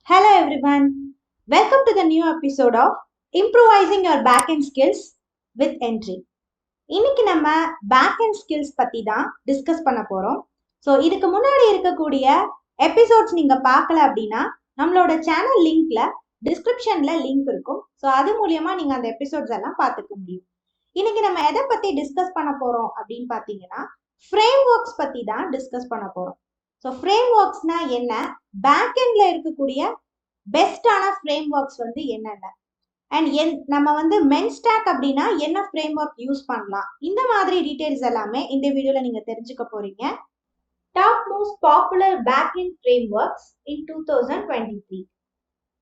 Hello everyone. Welcome to the new episode of Improvising Your Backend Skills with Entri. இன்னைக்கு நம்ம backend skills பத்தி தான் discuss பண்ண போறோம். ஸோ இதுக்கு முன்னாடி இருக்கக்கூடிய எபிசோட்ஸ் நீங்க பார்க்கல அப்படின்னா நம்மளோட சேனல் லிங்க்ல டிஸ்கிரிப்ஷன்ல லிங்க் இருக்கும். ஸோ அது மூலியமா நீங்க அந்த எபிசோட்ஸ் எல்லாம் பார்த்துக்க முடியும். இன்னைக்கு நம்ம எதை பத்தி டிஸ்கஸ் பண்ண போறோம் அப்படின்னு பார்த்தீங்கன்னா ஃப்ரேம் ஒர்க்ஸ் பத்தி தான் டிஸ்கஸ் பண்ண போறோம். ஸோ ஃப்ரேம் ஒர்க்ஸ்னா என்ன, பேக்எண்ட்ல இருக்கக்கூடிய பெஸ்டான ஃப்ரேம் ஒர்க்ஸ் என்னென்ன, அண்ட் நம்ம மென் ஸ்டாக் அப்படின்னா என்ன ஃப்ரேம் ஒர்க் யூஸ் பண்ணலாம், இந்த மாதிரி டீடைல்ஸ் எல்லாமே இந்த வீடியோல நீங்க தெரிஞ்சுக்க போறீங்க. Top most popular backend frameworks in 2023.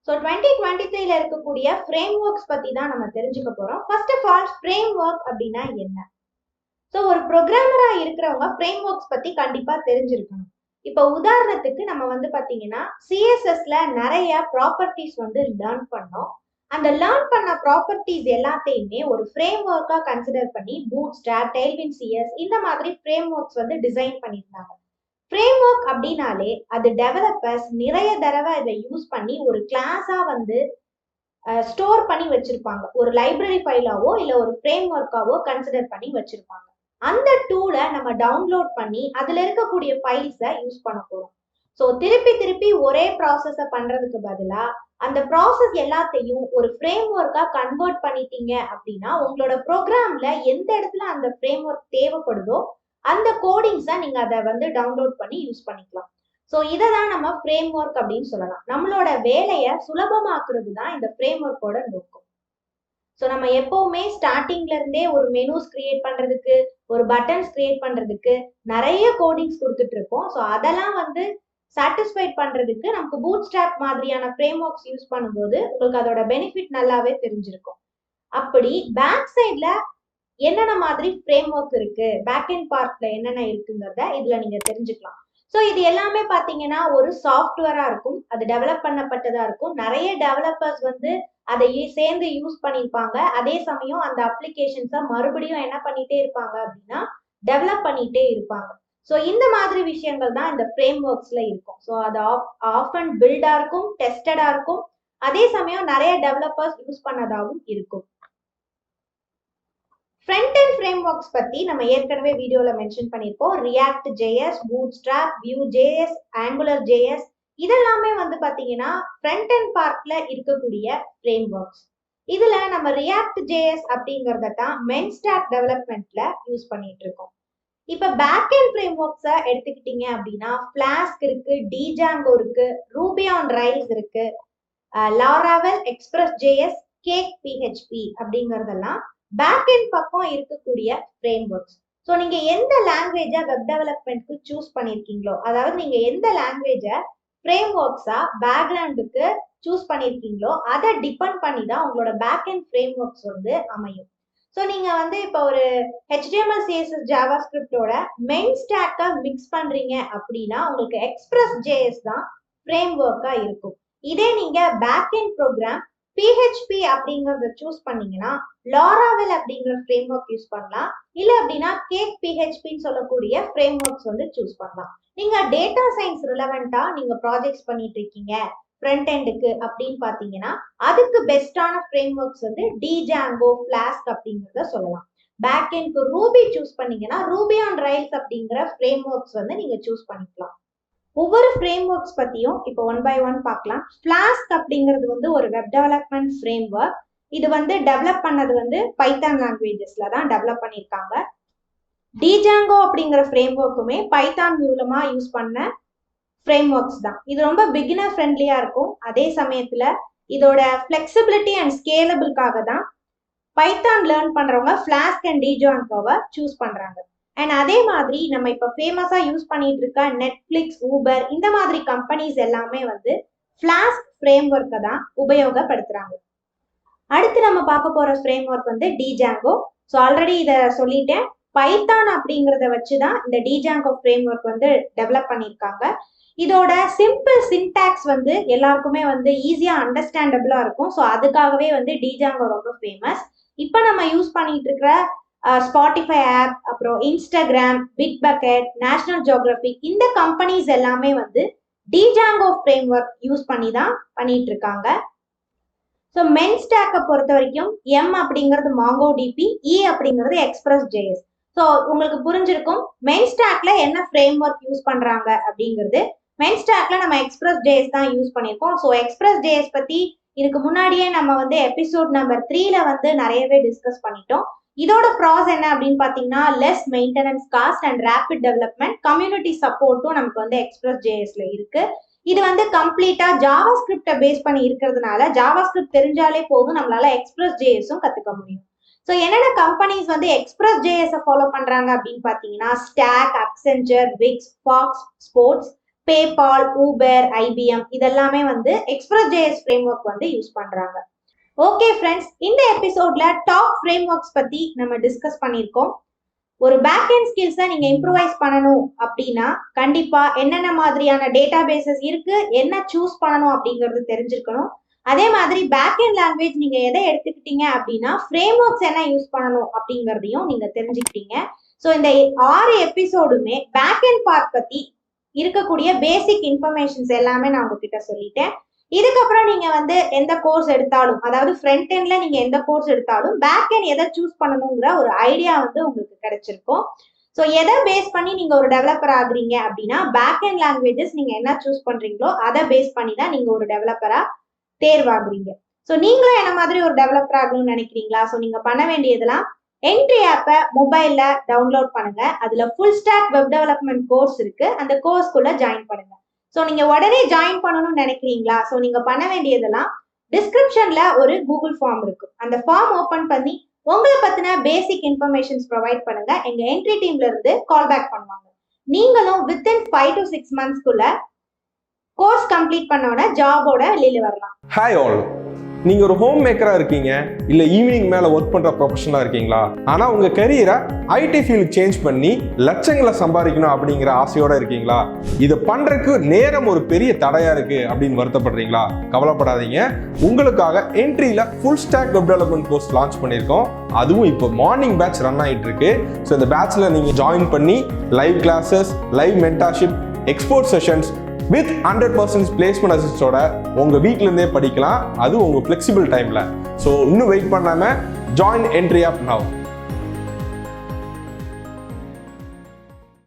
So 2023ல இருக்கக்கூடிய ஃப்ரேம் ஒர்க்ஸ் பத்தி தான் நம்ம தெரிஞ்சுக்க போறோம். First of all framework அப்படின்னா என்ன? ஸோ ஒரு ப்ரோக்ராமரா இருக்கிறவங்க ஃப்ரேம் ஒர்க்ஸ் பத்தி கண்டிப்பா தெரிஞ்சிருக்கணும். இப்போ உதாரணத்துக்கு நம்ம பாத்தீங்கன்னா சிஎஸ்எஸ்ல நிறைய ப்ராப்பர்ட்டிஸ் லேர்ன் பண்ணோம். அந்த லேர்ன் பண்ண ப்ராப்பர்ட்டிஸ் எல்லாத்தையுமே ஒரு ஃப்ரேம் ஒர்க்கா கன்சிடர் பண்ணி பூட் ஸ்ட்ராப், டெய்ல்வின் சிஎஸ் இந்த மாதிரி ஃப்ரேம் ஒர்க்ஸ் டிசைன் பண்ணியிருந்தாங்க. ஃப்ரேம் ஒர்க் அப்படின்னாலே அது டெவலப்பர்ஸ் நிறைய தடவை இதை யூஸ் பண்ணி ஒரு கிளாஸா ஸ்டோர் பண்ணி வச்சிருப்பாங்க. ஒரு லைப்ரரி ஃபைலாவோ இல்ல ஒரு ஃப்ரேம் ஒர்க்காவோ கன்சிடர் பண்ணி வச்சிருப்பாங்க. அந்த டூலை நம்ம டவுன்லோட் பண்ணி அதுல இருக்கக்கூடிய ஃபைல்ஸை யூஸ் பண்ண போறோம். ஸோ திருப்பி ஒரே ப்ராசஸை பண்றதுக்கு பதிலா அந்த ப்ராசஸ் எல்லாத்தையும் ஒரு ஃப்ரேம் ஒர்க்கா கன்வெர்ட் பண்ணிட்டீங்க அப்படின்னா உங்களோட ப்ரோக்ராம்ல எந்த இடத்துல அந்த ஃப்ரேம் ஒர்க் தேவைப்படுதோ அந்த கோடிங்ஸை நீங்க அதை டவுன்லோட் பண்ணி யூஸ் பண்ணிக்கலாம். ஸோ இதை தான் நம்ம ஃப்ரேம் ஒர்க் அப்படின்னு சொல்லலாம். நம்மளோட வேலையை சுலபமாக்குறது தான் இந்த ஃப்ரேம் ஒர்க்கோட நோக்கம். ஸோ நம்ம எப்பவுமே ஸ்டார்டிங்ல இருந்தே ஒரு மெனூஸ் கிரியேட் பண்றதுக்கு, ஒரு பட்டன்ஸ் கிரியேட் பண்றதுக்கு நிறைய கோடிங்ஸ் கொடுத்துட்டு இருக்கோம். ஸோ அதெல்லாம் சாட்டிஸ்ஃபைட் பண்றதுக்கு நமக்கு பூட் ஸ்ட்ராப் மாதிரியான ஃப்ரேம் ஒர்க்ஸ் யூஸ் பண்ணும்போது உங்களுக்கு அதோட பெனிஃபிட் நல்லாவே தெரிஞ்சிருக்கும். அப்படி பேக் சைட்ல என்னென்ன மாதிரி ஃப்ரேம் ஒர்க் இருக்கு, பேக் அண்ட் பார்ட்ல என்னென்ன இருக்குங்கிறத இதுல நீங்க தெரிஞ்சுக்கலாம். ஸோ இது எல்லாமே பாத்தீங்கன்னா ஒரு சாஃப்ட்வேரா இருக்கும், அது டெவலப் பண்ணப்பட்டதா இருக்கும். நிறைய டெவலப்பர்ஸ் அதை சேர்ந்து யூஸ் பண்ணியிருப்பாங்க. அதே சமயம் அந்த அப்ளிகேஷன்ஸை மறுபடியும் என்ன பண்ணிட்டே இருப்பாங்க அப்படின்னா டெவலப் பண்ணிட்டே இருப்பாங்க. ஸோ இந்த மாதிரி விஷயங்கள் தான் இந்த ஃப்ரேம் ஒர்க்ஸ்ல இருக்கும். ஸோ அது ஆஃபன் பில்டா இருக்கும், டெஸ்டடா இருக்கும், அதே சமயம் நிறைய டெவலப்பர்ஸ் யூஸ் பண்ணதாகவும் இருக்கும். ஃப்ரண்ட் அண்ட் ஃப்ரேம் ஒர்க்ஸ் பத்தி நம்ம ஏற்கனவே வீடியோல மென்ஷன் பண்ணியிருப்போம். React JS, Bootstrap, Vue JS, Angular JS இதெல்லாமே பாத்தீங்கன்னா ஃப்ரண்ட் அண்ட் பார்ட்ல இருக்கக்கூடிய ஃப்ரேம் ஒர்க்ஸ். இதுல நம்ம ரியாக்ட் ஜேஎஸ் அப்படிங்கறத தான் மென் ஸ்டாக் டெவலப்மெண்ட்ல யூஸ் பண்ணிட்டு இருக்கோம். இப்ப பேக் அண்ட் ஃப்ரேம் ஒர்க்ஸை எடுத்துக்கிட்டீங்க அப்படின்னா ஃபிளாஸ்க் இருக்கு, டிஜாங்கோ இருக்கு, ரூபி ஆன் ரைல்ஸ் இருக்கு, லாராவெல், எக்ஸ்பிரஸ் ஜேஎஸ், கேக் பிஹெச்பி அப்படிங்கறதெல்லாம் பேக் அண்ட் பக்கம் இருக்கக்கூடிய ஃப்ரேம் ஒர்க்ஸ். ஸோ நீங்க எந்த லாங்குவேஜை வெப் டெவலப்மெண்ட்க்கு சூஸ் பண்ணிருக்கீங்களோ, அதாவது நீங்க எந்த லாங்குவேஜை ஃப்ரேம் ஒர்க்ஸா பேக்ரவுண்டுக்கு சூஸ் பண்ணிருக்கீங்களோ அதை டிபெண்ட் பண்ணி தான் உங்களோட பேக் அண்ட் ஃப்ரேம் ஒர்க்ஸ் அமையும். ஸோ நீங்க இப்போ ஒரு HTML CSS ஜாவா ஸ்கிரிப்டோட மெயின் ஸ்டாக்கை மிக்ஸ் பண்றீங்க அப்படின்னா உங்களுக்கு எக்ஸ்பிரஸ் ஜேஎஸ் தான் ஃப்ரேம் ஒர்க்கா இருக்கும். இதே நீங்க பேக் அண்ட் ப்ரோக்ராம் PHP அப்படிங்கறத சூஸ் பண்ணீங்கன்னா லாராவெல் அப்படிங்கிற ஃப்ரேம் ஒர்க் யூஸ் பண்ணலாம். இல்ல அப்படின்னா கேக் பிஹெச்பின்னு சொல்லக்கூடிய ஃப்ரேம் ஒர்க்ஸ் சூஸ் பண்ணலாம். நீங்க டேட்டா சயின்ஸ் ரிலவெண்டா நீங்க ப்ராஜெக்ட்ஸ் பண்ணிட்டு இருக்கீங்க ஃப்ரண்ட் எண்டுக்கு அப்படின்னு பாத்தீங்கன்னா அதுக்கு பெஸ்டான ஃப்ரேம் ஒர்க்ஸ் டிஜாங்கோ, ஃபிளாஸ்க் அப்படிங்கறத சொல்லலாம். பேக் எண்ட்க்கு ரூபி சூஸ் பண்ணீங்கன்னா ரூபி ஆன் ரைல்ஸ் அப்படிங்கிற ஃப்ரேம் ஒர்க்ஸ் நீங்க சூஸ் பண்ணிக்கலாம். ஒவ்வொரு ஃப்ரேம் ஒர்க்ஸ் பத்தியும் இப்போ ஒன் பை ஒன் பார்க்கலாம். ஃபிளாஸ்க் அப்படிங்கிறது ஒரு வெப் டெவலப்மெண்ட் ஃப்ரேம் ஒர்க். இது டெவலப் பண்ணது பைத்தான் லாங்குவேஜஸ்ல தான் டெவலப் பண்ணியிருக்காங்க. டிஜாங்கோ அப்படிங்கிற ஃப்ரேம் ஒர்க்குமே பைத்தான் மூலமா யூஸ் பண்ண ஃப்ரேம் ஒர்க்ஸ் தான். இது ரொம்ப பிகினர் ஃப்ரெண்ட்லியா இருக்கும். அதே சமயத்துல இதோட ஃபிளெக்சிபிலிட்டி அண்ட் ஸ்கேலபிள்காக தான் பைத்தான் லேர்ன் பண்றவங்க ஃபிளாஸ்க் அண்ட் டிஜாங்கோவை சூஸ் பண்றாங்க. அண்ட் அதே மாதிரி நம்ம இப்ப ஃபேமஸா யூஸ் பண்ணிட்டு இருக்க நெட்ஃபிளிக்ஸ், ஊபர் இந்த மாதிரி கம்பெனிஸ் எல்லாமே ஃபிளாஸ்க் ஃப்ரேம் ஒர்க்கை தான் உபயோகப்படுத்துறாங்க. அடுத்து நம்ம பார்க்க போற frame work Django. So already இதை சொல்லிட்டேன், பைத்தான் அப்படிங்கிறத வச்சுதான் இந்த டிஜாங்கோ ஃப்ரேம் ஒர்க் டெவலப் பண்ணியிருக்காங்க. இதோட சிம்பிள் சின்டாக்ஸ் எல்லாருக்குமே ஈஸியா அண்டர்ஸ்டாண்டபிளா இருக்கும். ஸோ அதுக்காகவே டிஜாங்கோ ரொம்ப ஃபேமஸ். இப்போ நம்ம யூஸ் பண்ணிட்டு இருக்கிற ஸ்பாட்டிஃபை ஆப், அப்புறம் Instagram, Bitbucket, National Geographic இந்த கம்பெனிஸ் எல்லாமே Django framework யூஸ் பண்ணி தான் பண்ணிட்டு இருக்காங்க. ஸோ மென் ஸ்டாக்கை பொறுத்த வரைக்கும் எம் அப்படிங்கிறது MongoDB, இ அப்படிங்கிறது Express.js. ஸோ உங்களுக்கு புரிஞ்சிருக்கும் மென் ஸ்டாக்ல என்ன ஃப்ரேம் ஒர்க் யூஸ் பண்றாங்க அப்படிங்கிறது. மென் ஸ்டாக்ல நம்ம Express.js தான் யூஸ் பண்ணியிருக்கோம். ஸோ Express.js பத்தி இதுக்கு முன்னாடியே நம்ம வந்து எபிசோட் நம்பர் 3ல வந்து நிறையவே டிஸ்கஸ் பண்ணிட்டோம். இதோட ப்ராஸ் என்ன அப்படின்னு பாத்தீங்கன்னா less maintenance cost and rapid development, community சப்போர்ட்டும் நமக்கு வந்து Express.jsல இருக்கு. இது வந்து கம்ப்ளீட்டா ஜாவா ஸ்கிரிப்டை பேஸ் பண்ணி இருக்கிறதுனால ஜாவா ஸ்கிரிப்ட் தெரிஞ்சாலே போதும் நம்மளால Express.jsம் கத்துக்க முடியும். ஸோ என்னென்ன கம்பெனிஸ் வந்து Express.js ஃபாலோ பண்றாங்க அப்படின்னு பாத்தீங்கன்னா Stack, Accenture, Wix, Fox Sports, PayPal, Uber, IBM இதெல்லாமே வந்து Express.js ஃப்ரேம் ஒர்க் வந்து யூஸ் பண்றாங்க. ஓகே ஃப்ரெண்ட்ஸ், இந்த எபிசோட்ல டாப் ஃப்ரேம் ஒர்க்ஸ் பத்தி நம்ம டிஸ்கஸ் பண்ணியிருக்கோம். ஒரு பேக்எண்ட் ஸ்கில்ஸை நீங்க இம்ப்ரூவைஸ் பண்ணணும் அப்படின்னா கண்டிப்பா என்னென்ன மாதிரியான டேட்டா பேசஸ் இருக்கு, என்ன சூஸ் பண்ணணும் அப்படிங்கிறது தெரிஞ்சிருக்கணும். அதே மாதிரி பேக்எண்ட் லாங்குவேஜ் நீங்க எதை எடுத்துக்கிட்டீங்க அப்படின்னா ஃப்ரேம் ஒர்க்ஸ் என்ன யூஸ் பண்ணணும் அப்படிங்கிறதையும் நீங்க தெரிஞ்சுக்கிட்டீங்க. ஸோ இந்த 6 எபிசோடுமே பேக்எண்ட் பார்ட் பத்தி இருக்கக்கூடிய பேசிக் இன்ஃபர்மேஷன்ஸ் எல்லாமே நான் உங்ககிட்ட சொல்லிட்டேன். இதுக்கப்புறம் நீங்க வந்து எந்த கோர்ஸ் எடுத்தாலும், அதாவது ஃப்ரண்ட் எண்ட்ல நீங்க எந்த கோர்ஸ் எடுத்தாலும் பேக் எண்ட் எதை சூஸ் பண்ணணுங்கிற ஒரு ஐடியா வந்து உங்களுக்கு கிடைச்சிருக்கும். ஸோ எதை பேஸ் பண்ணி நீங்க ஒரு டெவலப்பர் ஆகுறீங்க அப்படின்னா பேக் எண்ட் லாங்குவேஜஸ் நீங்க என்ன சூஸ் பண்றீங்களோ அதை பேஸ் பண்ணி தான் நீங்க ஒரு டெவலப்பரா தேர்வாகுறீங்க. ஸோ நீங்களும் என்ன மாதிரி ஒரு டெவலப்பர் ஆகணும்னு நினைக்கிறீங்களா? ஸோ நீங்க பண்ண வேண்டியதெல்லாம் என்ட்ரி ஆப்பை மொபைல்ல டவுன்லோட் பண்ணுங்க. அதுல full stack web development course இருக்கு, அந்த கோர்ஸ்குள்ள ஜாயின் பண்ணுங்க. ஸோ நீங்க உடனே ஜாயின் பண்ணணும்னு நினைக்கிறீங்களா? ஸோ நீங்க பண்ண வேண்டியதெல்லாம் டிஸ்கிரிப்ஷன்ல ஒரு கூகுள் ஃபார்ம் இருக்கு, அந்த ஃபார்ம் ஓபன் பண்ணி உங்களை பத்தின பேசிக் இன்ஃபர்மேஷன்ஸ் ப்ரொவைட் பண்ணுங்க. எங்க என்ட்ரி டீம்ல இருந்து கால் பேக் பண்ணுவாங்க. நீங்களும் வித்தின் 5 to 6 monthsக்குள்ள கோர்ஸ் கம்ப்ளீட் பண்ணோட ஜாபோட வெளியில வரலாம். ஹாய் ஆல், நீங்கள் ஒரு ஹோம் மேக்கராக இருக்கீங்க, இல்லை ஈவினிங் மேலே ஒர்க் பண்ணுற ப்ரொஃபஷனலாக இருக்கீங்களா? ஆனால் உங்கள் கரியரை ஐடி ஃபீல்டு சேஞ்ச் பண்ணி லட்சங்களை சம்பாதிக்கணும் அப்படிங்கிற ஆசையோடு இருக்கீங்களா? இதை பண்ணுறதுக்கு நேரம் ஒரு பெரிய தடையாக இருக்குது அப்படின்னு வருத்தப்படுறீங்களா? கவலைப்படாதீங்க, உங்களுக்காக என்ட்ரியில் full stack web development course launch பண்ணியிருக்கோம். அதுவும் இப்போ மார்னிங் பேட்ச் ரன் ஆகிட்டு இருக்கு. ஸோ இந்த பேட்ச்சில் நீங்கள் ஜாயின் பண்ணி live classes, live mentorship, export sessions with 100% placement அசிஸ்டோட உங்கள் வீட்டிலேருந்தே படிக்கலாம், அது உங்கள் ஃப்ளெக்சிபிள் டைமில். ஸோ இன்னும் வெயிட் பண்ணாமல் ஜாயின் என்ட்ரி ஆப் நவ்.